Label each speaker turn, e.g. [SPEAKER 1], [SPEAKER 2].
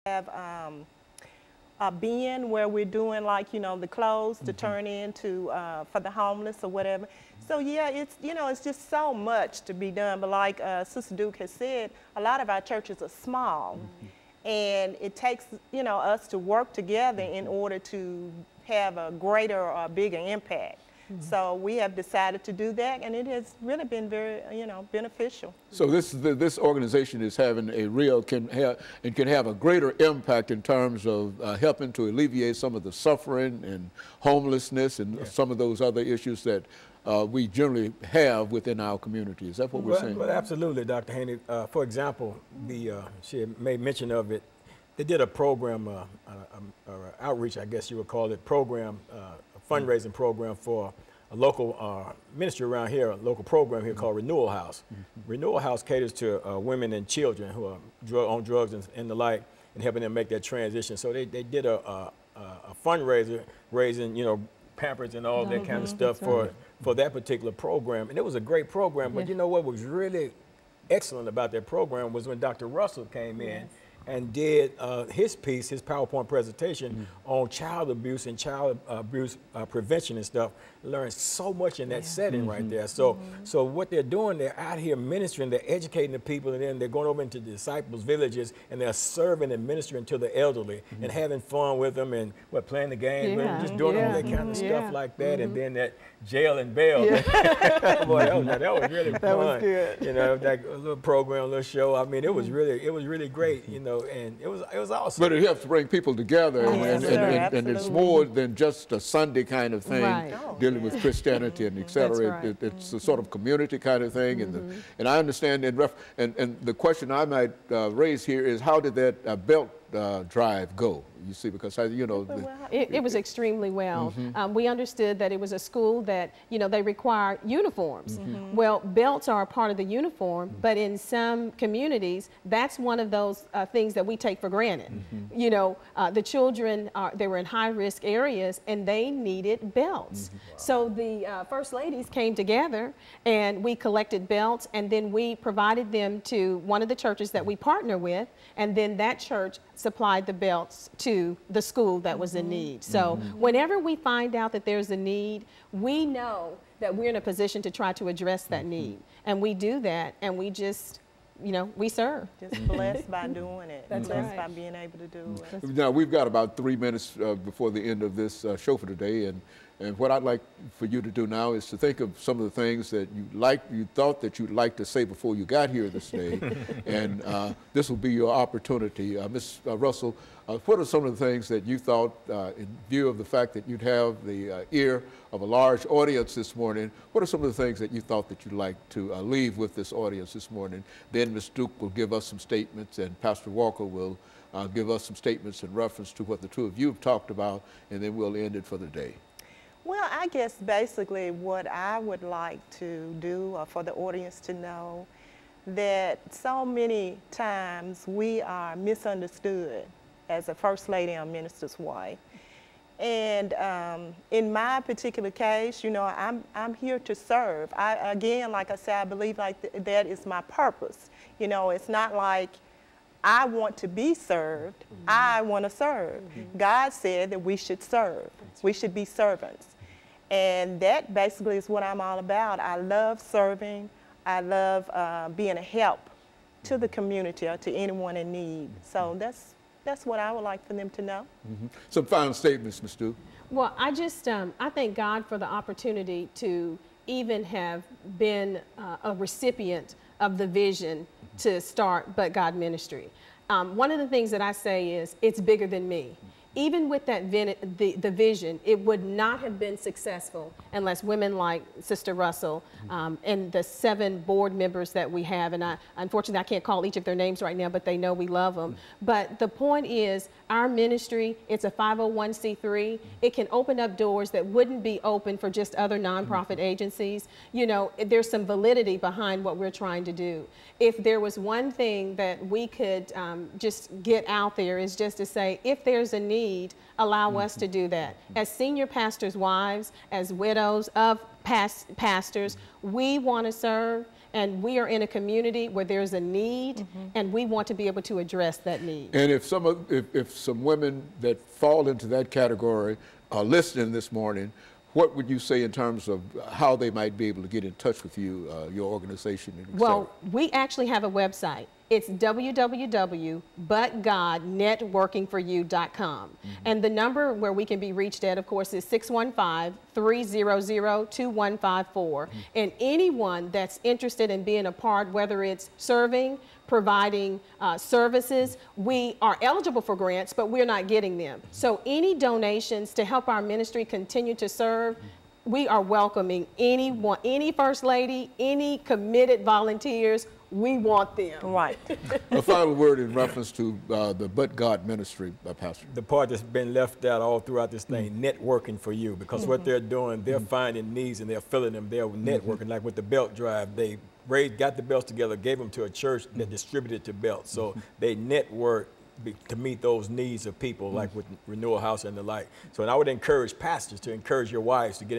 [SPEAKER 1] have a bin where we're doing like, the clothes to turn into for the homeless or whatever. So yeah, it's, it's just so much to be done. But like Sister Duke has said, a lot of our churches are small. And it takes, us to work together in order to have a greater or bigger impact. So we have decided to do that, and it has really been very, beneficial.
[SPEAKER 2] So this organization is having a real, can have a greater impact in terms of helping to alleviate some of the suffering and homelessness and some of those other issues that we generally have within our community. Is that what we're saying?
[SPEAKER 3] Well, absolutely, Dr. Haney. For example, she had made mention of it. They did a program, outreach, I guess you would call it, program, a fundraising program for a local ministry around here, a local program here called Renewal House. Renewal House caters to women and children who are on drugs and the like, and helping them make that transition. So they did a fundraiser, raising, Pampers and all that kind of stuff for that particular program. And it was a great program, but you know what was really excellent about that program was when Dr. Russell came in and did his piece, his PowerPoint presentation on child abuse and child abuse prevention and stuff. Learned so much in that setting right there. So so what they're doing, they're out here ministering, they're educating the people, and then they're going over into the disciples' villages, and they're serving and ministering to the elderly and having fun with them and playing the game, and just doing all that kind of stuff like that. And then that jail and bail. Boy, that was really fun. That was good. That little program, little show. I mean, it was really great. And it was awesome.
[SPEAKER 2] But it helps to bring people together, and it's more than just a Sunday kind of thing, dealing with Christianity and et cetera. It's a sort of community kind of thing, and I understand. And the question I might raise here is, how did that belt drive go? You see, because
[SPEAKER 4] it was extremely well. We understood that it was a school that they require uniforms. Well, belts are a part of the uniform, but in some communities, that's one of those things that we take for granted. The children they were in high-risk areas, and they needed belts. So the first ladies came together, and we collected belts, and then we provided them to one of the churches that we partner with, and then that church supplied the belts to the school that was in need. So whenever we find out that there's a need, we know that we're in a position to try to address that need. And we do that, and we just, we serve.
[SPEAKER 1] Just blessed by doing it. That's blessed by being able to do it.
[SPEAKER 2] Now, we've got about 3 minutes before the end of this show for today, and what I'd like for you to do now is to think of some of the things that you thought that you'd like to say before you got here this day, and this will be your opportunity. Ms. Russell, what are some of the things that you thought, in view of the fact that you'd have the ear of a large audience this morning, what are some of the things that you thought that you'd like to leave with this audience this morning? Then Ms. Duke will give us some statements, and Pastor Walker will give us some statements in reference to what the two of you have talked about, and then we'll end it for the day.
[SPEAKER 1] Well, I guess basically what I would like to do, or for the audience to know, that so many times we are misunderstood as a first lady and minister's wife. And in my particular case, I'm here to serve. Again, like I said, I believe that is my purpose. It's not like I want to be served, I want to serve. God said that we should serve. We should be servants. And that basically is what I'm all about. I love serving. I love being a help to the community or to anyone in need. So that's what I would like for them to know.
[SPEAKER 2] Some final statements, Ms. Duke.
[SPEAKER 4] Well, I just, I thank God for the opportunity to even have been a recipient of the vision to start But God Ministry. One of the things that I say is, it's bigger than me. Even with that the vision, it would not have been successful unless women like Sister Russell and the 7 board members that we have, and unfortunately I can't call each of their names right now, but they know we love them. But the point is, our ministry, it's a 501c3. It can open up doors that wouldn't be open for just other nonprofit agencies. There's some validity behind what we're trying to do. If there was one thing that we could just get out there, is just to say, if there's a need, allow us to do that. As senior pastors' wives, as widows of past pastors, we want to serve, And we are in a community where there's a need, and we want to be able to address that need.
[SPEAKER 2] And if some women that fall into that category are listening this morning, what would you say in terms of how they might be able to get in touch with you, your organization, and et cetera?
[SPEAKER 4] Well, we actually have a website. It's www.butgodnetworkingforyou.com. And the number where we can be reached at, of course, is 615-300-2154. And anyone that's interested in being a part, whether it's serving, providing services, we are eligible for grants, but we're not getting them. So any donations to help our ministry continue to serve, we are welcoming anyone, any First Lady, any committed volunteers. We want them.
[SPEAKER 1] Right.
[SPEAKER 2] A final word in reference to the But God ministry, Pastor.
[SPEAKER 3] The part that's been left out all throughout this thing, networking for you, because what they're doing, they're finding needs and they're filling them. They're networking, like with the belt drive. They got the belts together, gave them to a church that distributed to belts. So they network to meet those needs of people, like with Renewal House and the like. So and I would encourage pastors to encourage your wives to get in